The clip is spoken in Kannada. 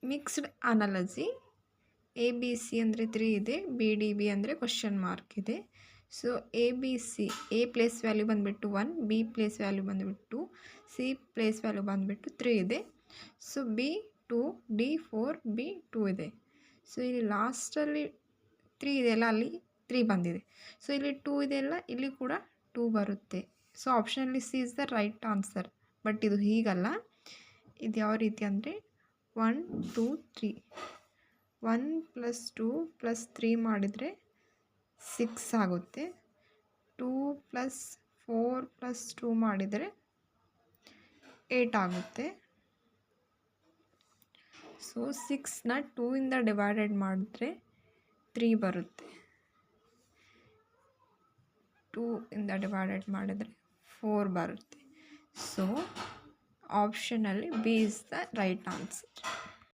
Mixed analogy A B C ಅಂದರೆ 3 ಇದೆ, ಬಿ ಡಿ ಬಿ ಅಂದರೆ ಕ್ವಶನ್ ಮಾರ್ಕ್ ಇದೆ. So A B C, A place value ಬಂದುಬಿಟ್ಟು 1, ಬಿ ಪ್ಲೇಸ್ ವ್ಯಾಲ್ಯೂ ಬಂದುಬಿಟ್ಟು 2, ಸಿ ಪ್ಲೇಸ್ ವ್ಯಾಲ್ಯೂ ಬಂದುಬಿಟ್ಟು 3 ಇದೆ. ಸೊ ಬಿ 2, ಡಿ 4, ಬಿ 2 ಇದೆ. ಸೊ ಇಲ್ಲಿ ಲಾಸ್ಟಲ್ಲಿ 3 ಇದೆಯಲ್ಲ, ಅಲ್ಲಿ 3 ಬಂದಿದೆ. ಸೊ ಇಲ್ಲಿ 2 ಇದೆಯಲ್ಲ, ಇಲ್ಲಿ ಕೂಡ 2 ಬರುತ್ತೆ. ಸೊ ಆಪ್ಷನಲ್ಲಿ C is the right answer. But ಇದು ಹೀಗಲ್ಲ. ಇದು ಯಾವ ರೀತಿ ಅಂದರೆ 1 2 3, 1 + 2 + 3 ಮಾಡಿದರೆ 6 ಆಗುತ್ತೆ. 2 + 4 + 2 ಮಾಡಿದರೆ 8 ಆಗುತ್ತೆ. ಸೊ 6ನ 2ಇಂದ ಡಿವೈಡೆಡ್ ಮಾಡಿದ್ರೆ 3 ಬರುತ್ತೆ. 2ಇಂದ ಡಿವೈಡೆಡ್ ಮಾಡಿದರೆ 4 ಬರುತ್ತೆ. ಸೊ ಆಪ್ಷನಲ್ಲಿ B is the right answer.